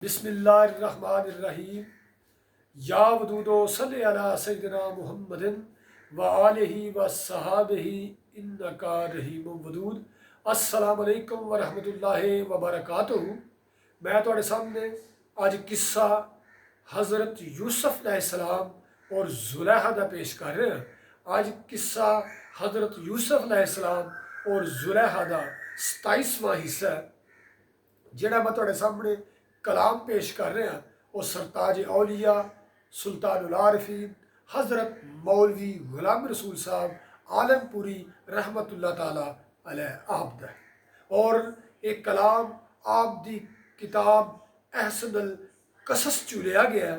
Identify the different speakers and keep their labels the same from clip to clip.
Speaker 1: बिस्मिल्लाहिर्रहमानिर्रहीम। या वदूदो सल्लि अला सय्यिदिना मुहम्मदिन व आलिहि व सहाबिहि इन्नका रहीमुम वदूद। अस्सलामु अलैकुम व रहमतुल्लाहि व बरकातुहू। मैं तुहाडे सामने अज किस्सा हज़रत यूसुफ अलैहिस्सलाम और जुलैहा दा पेश कर रहे हैं। अज किस्सा हज़रत यूसुफ अलैहिस्सलाम और जुलैहा दा 27वां हिस्सा है। ਜਿਹੜਾ मैं तुहाडे सामने कलाम पेश कर रहा वो सरताज औलिया सुल्तानुल आरिफीन हज़रत मौलवी गुलाम रसूल साहब आलमपुरी रहमतुल्लाह ताला अलैह आप दा है। और एक कलाम आप दी किताब अहसनुल कसस चो लिया गया है।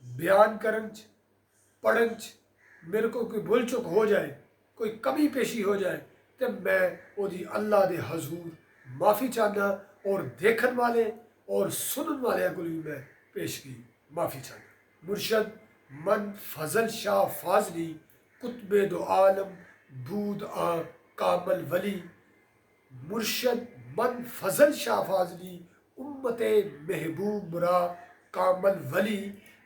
Speaker 1: बयान करन च पढ़न च मेरे को कोई भुल चुक हो जाए, कोई कमी पेशी हो जाए तो मैं ओदी अल्लाह दे हजूर माफ़ी चाहना और देखने वाले और सुनने वाले को भी मैं पेश की माफ़ी चाहना। मुर्शद मन फजल शाह फाजली कुतबे दो आलम बूद आ कामल वली। मुर्शद मन फजल शाह फाजली उम्मते महबूब रा कामल वली।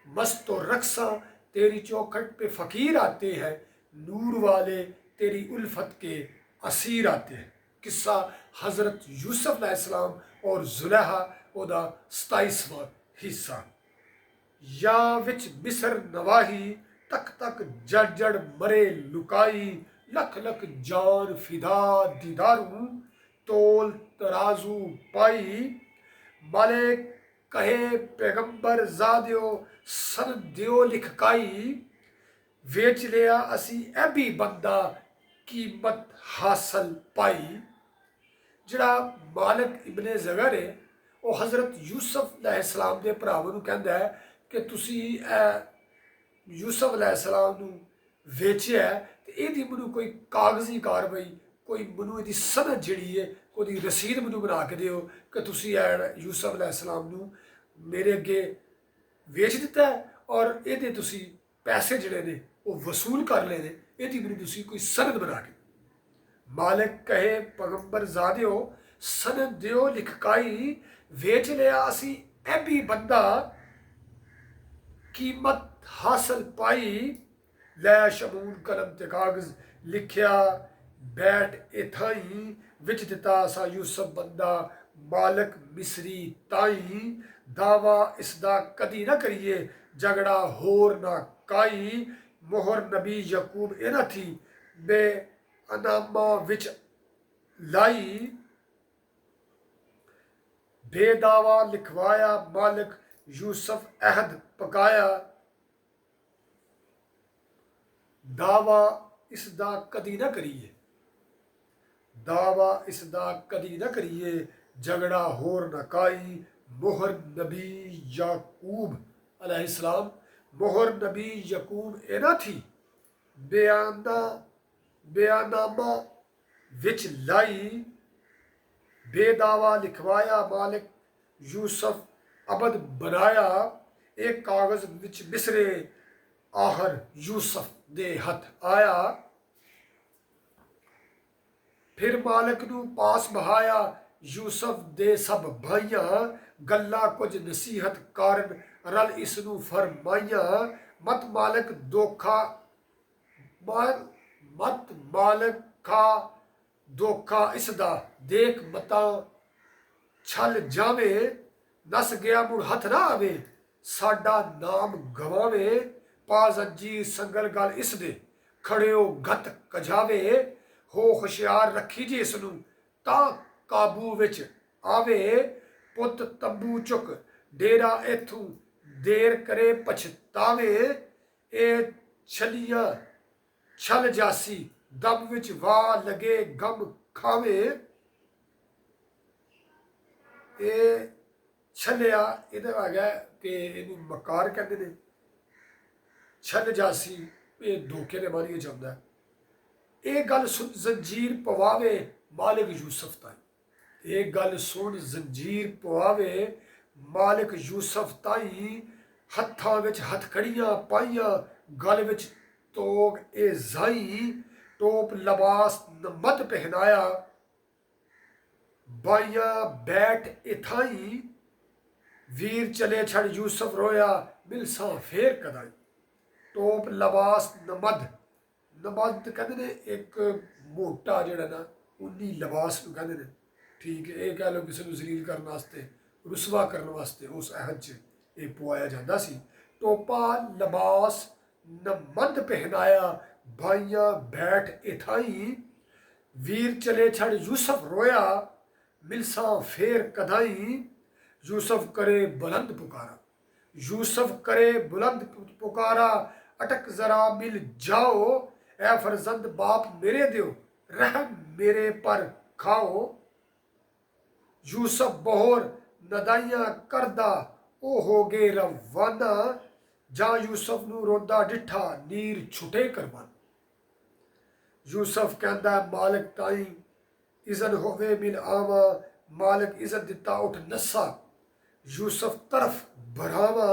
Speaker 1: मस्त और रक्सा तेरी चौखट पे फ़कीर आते हैं, नूर वाले तेरी उल्फत के असीर आते हैं। किस्सा हज़रत यूसुफ अलैहिस्सलाम और जुलैहा ओदा 27वां हिस्सा। या विच मिसर नवाही तक तक जड़ जड़ मरे लुकाई। लख लख जान फिदा दीदारू तोल तराजू पाई। माले कहे पैगंबर जादियो सन दियो लिखकाई। वेच लिया असी ए भी बंदा कीमत हासिल पाई। ਜਿਹੜਾ ਮਾਲਕ ਇਬਨ ਜ਼ਗਰ ਹੈ ਉਹ ਹਜ਼ਰਤ ਯੂਸੁਫ अलैहिस्सलाम ਦੇ ਭਰਾਵਾਂ ਨੂੰ ਕਹਿੰਦਾ ਹੈ ਕਿ ਤੁਸੀਂ ਯੂਸੁਫ अलैहिस्सलाम ਨੂੰ ਵੇਚਿਆ ਤੇ ਇਹਦੀ ਮੈਨੂੰ ਕੋਈ ਕਾਗਜ਼ੀ ਕਾਰਵਾਈ, ਕੋਈ ਮੈਨੂੰ ਇਹਦੀ ਸਨਦ ਜਿਹੜੀ ਹੈ ਉਹਦੀ ਰਸੀਦ ਮੈਨੂੰ ਬਣਾ ਕੇ ਦਿਓ ਕਿ ਤੁਸੀਂ ਯੂਸੁਫ अलैहिस्सलाम ਨੂੰ ਮੇਰੇ ਅੱਗੇ ਵੇਚ ਦਿੱਤਾ ਔਰ ਇਹਦੇ ਤੁਸੀਂ ਪੈਸੇ ਜਿਹੜੇ ਨੇ ਉਹ ਵਸੂਲ ਕਰ ਲਏ ਨੇ, ਇਹਦੀ ਮੈਨੂੰ ਤੁਸੀਂ ਕੋਈ ਸਨਦ ਬਣਾ ਕੇ। मालिक कहे पैगंबर जादियो सन दियो लिखकाई। वेच लिया असी ए भी बंदा कीमत हासिल पाई। लै शमून कलम ते कागज लिखिया बैठ इथाई। विच दिता असा यूसुफ बंदा मालिक मिसरी ताई। दावा इसदा कदी ना करिए झगड़ा होर ना काई। मोहर नबी यकूब इना थी बे अनामा विच लाई। बेदावा लिखवाया मालिक यूसुफ अहद पकाया। दावा इसदा कदी ना करिए, दावा इसदा कदी ना करिए झगड़ा होर न काई। मोहर नबी याकूब अलैहिस्सलाम मोहर नबी यकूब एना थी बयानामा विच लाई। बेदावा लिखवाया मालिक यूसुफ अबद बनाया। एक कागज विच मिसरे आहर यूसुफ दे हथ आया। फिर मालिक नू पास बहाया यूसुफ दे सब भाइयां। गल्ला कुछ नसीहत कारण रल इसनू फरमाइया। मत मालिक धोखा मत मालिक खा धोखा इसदा देख मता छल जावे। नस गया मुड़ हथ ना आवे साडा नाम गवावे। पा जंजीर संगल गल इसदे खड़ियो गत कजावे। हो हुशियार रखी जी इसनू ता काबू विच आवे। पुत तंबू चुक डेरा इथू देर करे पछतावे। ए छलियां छल जासी दम विच वाह लगे गम खावे। ਇਹ ਛਲਿਆ ਇਹਦਾ ਹੈਗਾ ਕਿ ਇਹਨੂੰ ਮਕਾਰ ਕਹਿੰਦੇ ਨੇ। ਛਲ ਜਾਸੀ ਇਹ ਧੋਖੇ ਦੇ ਮਾਰੀਏ ਜਾਂਦਾ। ਇਹ ਗੱਲ ਸੁਣ ਜ਼ੰਜੀਰ ਪਵਾਵੇ ਮਾਲਿਕ ਯੂਸੁਫ ਤਾਈ। ਇਹ ਗੱਲ ਸੁਣ ਜ਼ੰਜੀਰ ਪਵਾਵੇ ਮਾਲਿਕ ਯੂਸੁਫ ਤਾਈ। ਹੱਥਾਂ ਵਿੱਚ ਹੱਥਕੜੀਆਂ ਪਾਈਆਂ ਗਲ ਵਿੱਚ ਤੋਗ ए जाई। टोप लबास मत पहनाया बाइया बैठ इथाई। ਵੀਰ ਚਲੇ ਛੜ ਯੂਸਫ ਰੋਇਆ ਮਿਲਸਾਂ ਫੇਰ ਕਦਾਈ। ਟੋਪ ਲਿਬਾਸ ਨਮਦ, ਨਮਦ ਕਹਿੰਦੇ ਨੇ ਇੱਕ ਮੋਟਾ ਜਿਹੜਾ ਨਾ ਉਨੀ ਲਿਬਾਸ ਨੂੰ ਕਹਿੰਦੇ ਨੇ। ਠੀਕ ਹੈ, ਇਹ ਕਹਿ ਲਓ ਕਿਸੇ ਨੂੰ ਜ਼ਲੀਲ ਕਰਨ ਵਾਸਤੇ, ਰੁਸਵਾ ਕਰਨ ਵਾਸਤੇ ਉਸ ਅਹਿਦ 'ਚ ਇਹ ਪਵਾਇਆ ਜਾਂਦਾ ਸੀ। ਟੋਪਾ ਲਿਬਾਸ ਨਮਦ ਪਹਿਨਾਇਆ ਭਾਈਆਂ ਬੈਠ ਇਥਾਈ। ਵੀਰ ਚਲੇ ਛੜ ਯੂਸਫ ਰੋਇਆ ਮਿਲਸਾਂ ਫੇਰ ਕਦਾਈ। यूसुफ करे बुलंद पुकारा, यूसुफ करे बुलंद पुकारा, अटक जरा मिल जाओ। ए फरजंद बाप मेरे दियो रहम मेरे पर खाओ। यूसुफ बहोर नदाइयां करदा ओ हो गए रवाना। जा यूसुफ नू रोंदा डिठा नीर छुटे करवाना। यूसुफ कहंदा मालिक ताई इज़न होवे मिल आवा। मालिक इज़त दिता उठ नस्सा। यूसुफ तरफ भरावा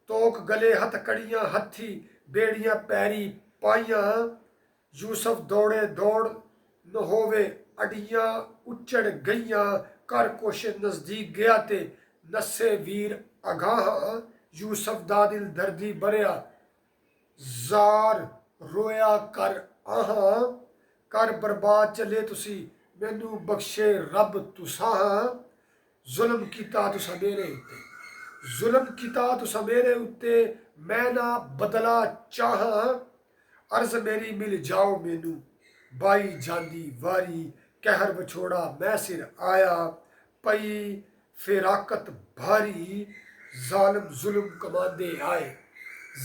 Speaker 1: तोक गले हथ कड़ियां हथी बेड़ियां पैरी पाइयां। यूसुफ दौड़े दौड़ न होवे अडियां उचड़ गईयां। कर कुछ नजदीक गया ते नस्से वीर अगाह। यूसुफ दा दिल दर्दी भरिया जार रोया कर आहा। कर बर्बाद चले तुसी मैनू बख्शे रब तुसां। जुल्म कीता तुसा मेरे उत्ते, जुल्म कीता तुसा मेरे उत्ते मैं ना बदला चाह। अर्ज मेरी मिल जाओ मैनू बाई जांदी वारी। कहर विछोड़ा मैं सिर आया पई फिराकत भारी। जालिम जुल्म कमांदे आए,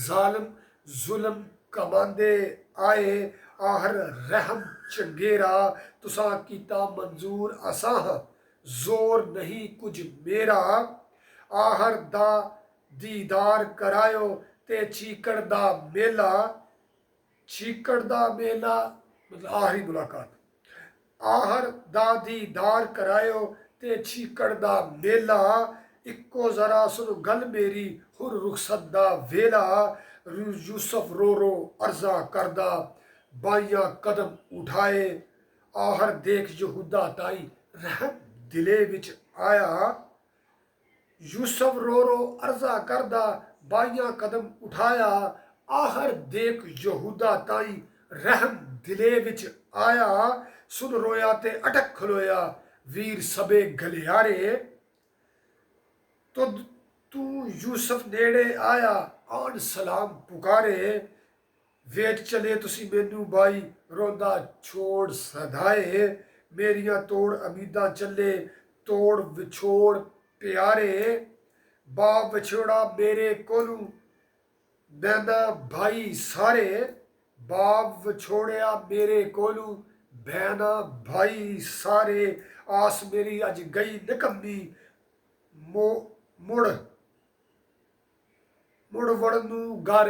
Speaker 1: जालिम जुल्म कमांदे आए। आहर रहम चंगेरा तुसा कीता मंजूर असां। जोर नहीं कुछ मेरा आहर दा दीदार करायो ते चीकड़ दा मेला। चीकड़ दा मेला मतलब आखिरी मुलाकात। आहर दा दीदार करायो ते चीकड़ दा मेला। इक्को जरा सुन गल मेरी हुर रुखसत दा वेला। यूसुफ रो रो अर्जा करदा बाइया कदम उठाए। आहर देख यहूदा ताई रहम दिले विच आया। यूसुफ रो रो अर्जा करदा बाइया कदम उठाया। आहर देख यहूदा ताई रहम दिले विच आया। सुन रोया ते अटक खलोया वीर सबे गलियारे। तो तू यूसुफ नेड़े आया आन सलाम पुकारे। वेट चले तुसी मैनू बाई रोंदा छोड़ सदाए। मेरिया तोड़ अमीदा चले तोड़ विछोड़ प्यारे। बाप विछोड़ा मेरे कोलू बैना भाई सारे। बाप विछोड़िया मेरे कोलू बैना भाई सारे। आस मेरी अज गई निकम्मी मुड़ मुड़ वड़नू घर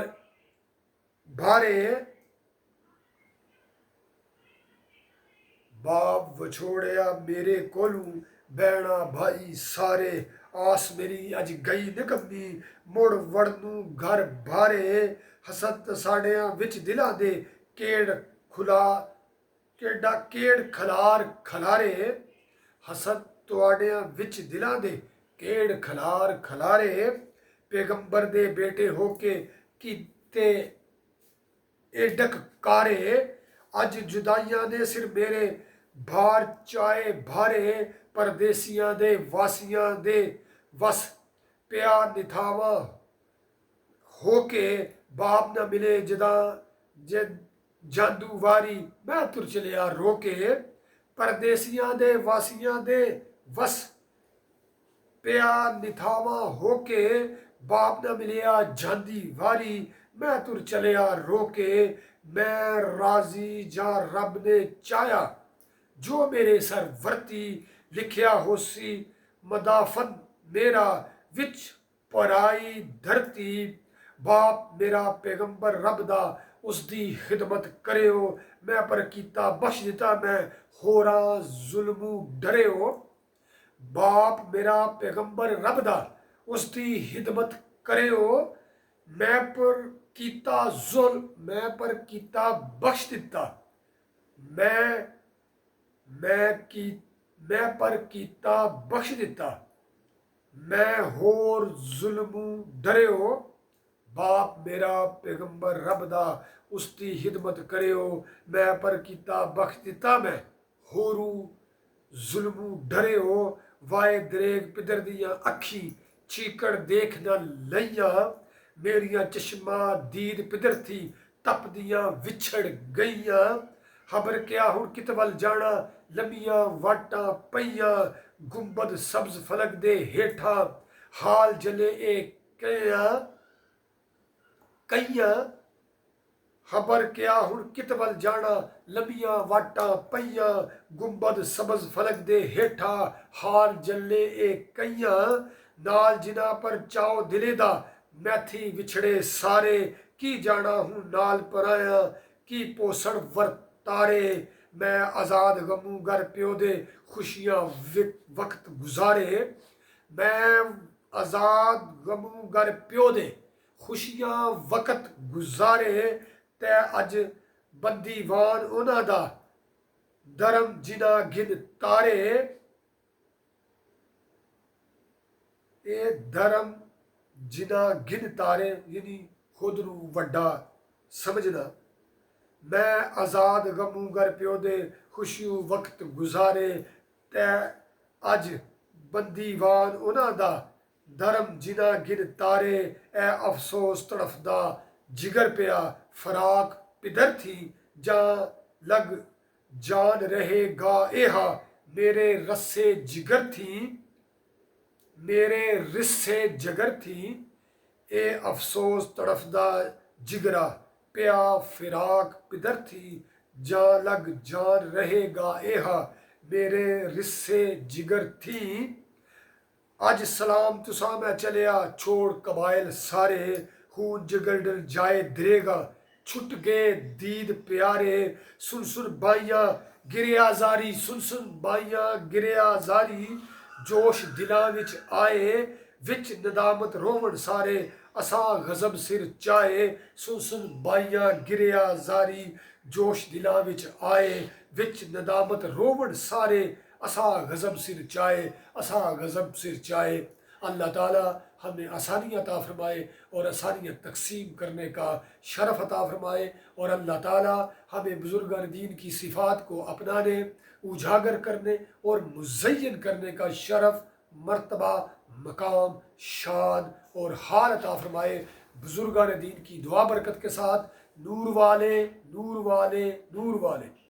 Speaker 1: भारे। बाप विछोड़िया मेरे कोलू बैना भाई सारे। आस मेरी अज गई निकम्मी मुड़ वड़नू घर भारे। हसत साड़ियां विच दिलां दे केड़ खुला केड़ा केड़ खलार खलारे। हसत तुआड़ियां विच दिलां दे केड़ खलार खलारे। पैगंबर दे बेटे होके कीते एडक कारे। अज जुदाइयां दे सिर मेरे भार चाए भारे। परदेसियां दे वासियां दे वस पिया निथावा होके। बाप न मिले जदा जादू वारी मैं तुर चलिया रोके। परदेसियां दे वासियां दे वस पिया निथावा होके। बाप न मिलिया जांदी वारी मैं तुर चलिया रोके। मैं राजी जा रब ने चाया जो मेरे सर वरती। लिखिया होसी मदाफन मेरा विच पराई धरती। बाप मेरा पैगंबर रब दा उसदी खिदमत करियो। मैं पर कीता बख्श दिता मैं होरा जुल्मू डरियो। बाप मेरा पैगंबर रब दा उसदी खिदमत करियो। मैं पर कीता जुल्म मैं पर कीता बख्श दिता। मैं पर कीता बख्श दिता। मैं होर जुल्मू डरियो, बाप मेरा पैगंबर रब दा उसकी हिदमत करियो, मैं पर कीता बख्श दिता मैं होरू जुल्मू डरियो, वाए दरेग पिदर दियां अखी चीकड़ देख न लइया, मेरियां चश्मा दीद पिदर थी तप दियां विछड़ गईयां, खबर क्या हुण कित वल जाना लमियां वाटां पईयां, गुंबद सब्ज फलक दे हेठा हाल जले ए कया कईयां, खबर क्या हुण कित वल जाना लमियां वाटां पईयां, गुंबद सब्ज फलक दे हेठा हाल जले ए कईयां, नाल जिना पर चाओ दिले दा मैथी विछड़े सारे, की जाना हूँ नाल पराया की पोसण वरतारे, मैं आज़ाद गमू घर प्यो दे खुशियां वक्त गुजारे, मैं आज़ाद गमू घर प्यो दे खुशियां वक्त गुजारे, ते अज बंदीवान उन्हां दा धर्म जिना गिन तारे, ये धर्म जिना गिन तारे यानी खुद नू वड्डा समझना, मैं आज़ाद गमू घर प्यो दे खुशियों वक्त गुजारे, ते अज बंदीवान उन्हां दा धर्म जिना गिन तारे, ए अफसोस तड़फदा जिगर पिया फराक पिदर थी, जा लग जान रहेगा एहा मेरे रस्से जिगर थी, मेरे रिस्से जगर थी, ए अफसोस तड़फदा जिगरा पिया फिराक पिदर थी, जा लग जान रहेगा एहा मेरे रिस्से जिगर थी, अज सलाम तुसा मैं चलिया छोड़ कबाइल सारे, खून जिगर डल जाए दरेगा छुट गए दीद प्यारे, सुन सुन बाइयां गिरिया जारी, सुन सुन बाइयां गिरिया जारी, जोश दिलां विच आए विच नदामत रोवण सारे, असां गजब सिर चाए, सुन सुन बाइयां गिरिया जारी, जोश दिलां विच आए विच नदामत रोवण सारे, असा गज़ब सिर चाहे, असा गज़ब सिर चाहे। अल्लाह ताला हमें आसानियाँ अता फरमाए और आसानियाँ तकसीम करने का शरफ़ अता फरमाए, और अल्लाह ताला हमें बुज़ुर्गान दीन की सिफ़ात को अपनाने, उजागर करने और मुज़य्यन करने का शरफ़, मर्तबा, मकाम, शान और हाल अता फरमाए। बुज़ुर्गान दीन की दुआ बरकत के साथ नूर वाले नूर वाले नूर वाले।